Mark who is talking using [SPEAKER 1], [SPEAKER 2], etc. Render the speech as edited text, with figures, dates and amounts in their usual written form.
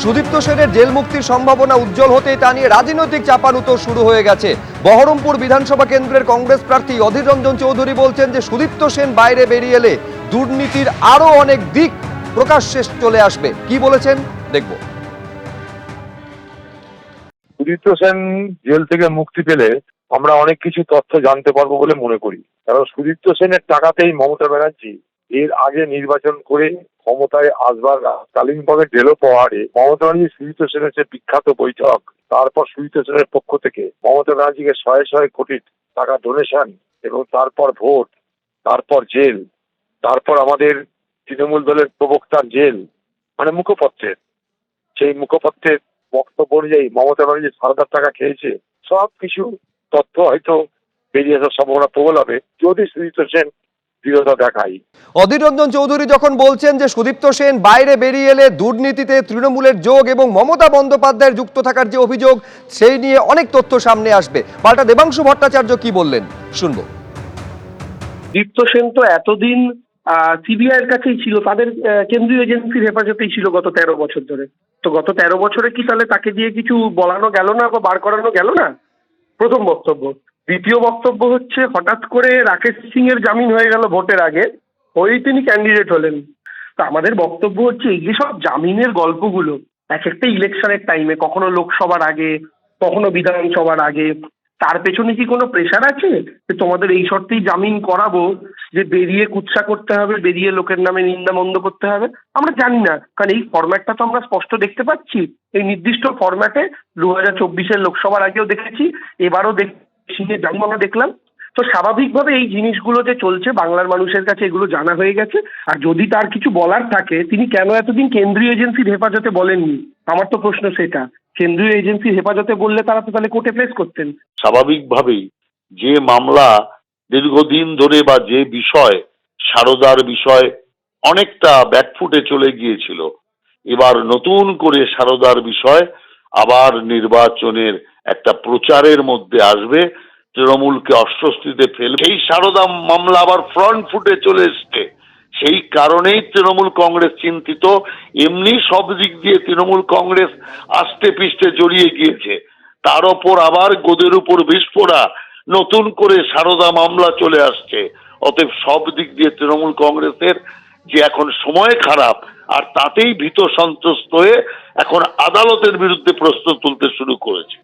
[SPEAKER 1] সুদীপ্ত সেনের জেল মুক্তির সম্ভাবনা উজ্জ্বল হতেই তা নিয়ে রাজনৈতিক চাপানুতোর শুরু হয়ে গেছে। বহরমপুর বিধানসভা কেন্দ্রের কংগ্রেস প্রার্থী অধীর রঞ্জন চৌধুরী বলছেন যে সুদীপ্ত সেন বাইরে বেরিয়ে এলে দুর্নীতির আরো অনেক দিক প্রকাশ্যে চলে আসবে। কি বলেছেন দেখব।
[SPEAKER 2] সুদীপ্ত সেন জেল থেকে মুক্তি পেলে আমরা অনেক কিছু তথ্য জানতে পারবো বলে মনে করি। কারণ সুদীপ্ত সেনের টাকাতেই মমতা ব্যানার্জি এর আগে নির্বাচন করে ক্ষমতায় আসবার কালিম্পংয়ের ঢেলো পাহাড়ে মমতা ব্যানার্জি সুদীপ্ত সেনের যে বিখ্যাত বৈঠক, তারপর সুদীপ্ত সেনের পক্ষ থেকে মমতা ব্যানার্জিকে শয়ে শয়ে কোটি টাকা ডোনেশন, এবং তারপর ভোট, তারপর জেল, তারপর আমাদের তৃণমূল দলের প্রবক্তার জেল, মানে মুখপত্রের সেই মুখপত্রের বক্তব্য অনুযায়ী মমতা ব্যানার্জি সারদার টাকা খেয়েছে। সব কিছু তথ্য হয়তো বেরিয়ে আসার সম্ভাবনা প্রবল হবে যদি সুদীপ্ত সেন দৃঢ়তা দেখায়।
[SPEAKER 1] অধীর রঞ্জন চৌধুরী যখন বলছেন যে সুদীপ্ত সেন বাইরে বেরিয়ে এলে দুর্নীতিতে তৃণমূলের যোগ এবং মমতা বন্দ্যোপাধ্যায়ের যুক্ত থাকার যে অভিযোগ, সেই নিয়ে অনেক তথ্য সামনে আসবে। পাল্টা দেবাংশু ভট্টাচার্য কি বললেন শুনবো।
[SPEAKER 3] দীপ্ত সেন তো এতদিন সিবিআই এর কাছেই ছিল, তাদের কেন্দ্রীয় এজেন্সির হেফাজতেই ছিল গত 13 বছর ধরে। তো গত 13 বছরে কি তাহলে তাকে দিয়ে কিছু বলানো গেল না বা বার করানো গেল না? প্রথম বক্তব্য। দ্বিতীয় বক্তব্য হচ্ছে, হঠাৎ করে রাকেশ সিং এর জামিন হয়ে গেল ভোটের আগে, হয়েই তিনি ক্যান্ডিডেট হলেন। তো আমাদের বক্তব্য হচ্ছে, এই যে সব জামিনের গল্পগুলো এক একটা ইলেকশনের টাইমে, কখনো লোকসভার আগে, কখনো বিধানসভার আগে, তার পেছনে কি কোনো প্রেশার আছে যে তোমাদের এই শর্তেই জামিন করাবো, যে বেরিয়ে কুৎসা করতে হবে, বেরিয়ে লোকের নামে নিন্দা মন্দ করতে হবে? আমরা জানি না, কারণ এই ফরম্যাটটা তো আমরা স্পষ্ট দেখতে পাচ্ছি। এই নির্দিষ্ট ফরম্যাটে 2024-এর লোকসভার আগেও দেখেছি, এবারও জামিন আমরা দেখলাম। তো স্বাভাবিকভাবে এই জিনিসগুলো যে চলছে বাংলার মানুষের কাছে এগুলো জানা হয়ে গেছে। আর যদি তার কিছু বলার থাকে, তিনি কেন এতদিন কেন্দ্রীয় এজেন্সির হেফাজতে বলেননি? আমার তো প্রশ্ন সেটা। কেন্দ্রীয় এজেন্সির হেফাজতে বললে তারা তো তাহলে কোর্টে প্লেস করতেন।
[SPEAKER 4] স্বাভাবিকভাবেই যে মামলা দীর্ঘদিন ধরে বা যে বিষয়, সারদার বিষয় অনেকটা ব্যাকফুটে চলে গিয়েছিল, এবার নতুন করে সারদার বিষয় আবার নির্বাচনের একটা প্রচারের মধ্যে আসবে, তৃণমূলকে অস্বস্তিতে ফেলবে। সেই সারদা মামলা আবার ফ্রন্ট ফুটে চলে এসছে। সেই কারণেই তৃণমূল কংগ্রেস চিন্তিত। এমনি সব দিক দিয়ে তৃণমূল কংগ্রেস আস্তে পিষ্টে জড়িয়ে গিয়েছে, তার ওপর আবার গোদের উপর বিস্ফোরা, নতুন করে সারদা মামলা চলে আসছে। অতএব সব দিক দিয়ে তৃণমূল কংগ্রেসের যে এখন সময় খারাপ, আর তাতেই ভীত সন্ত্রস্ত হয়ে এখন আদালতের বিরুদ্ধে প্রশ্ন তুলতে শুরু করেছে।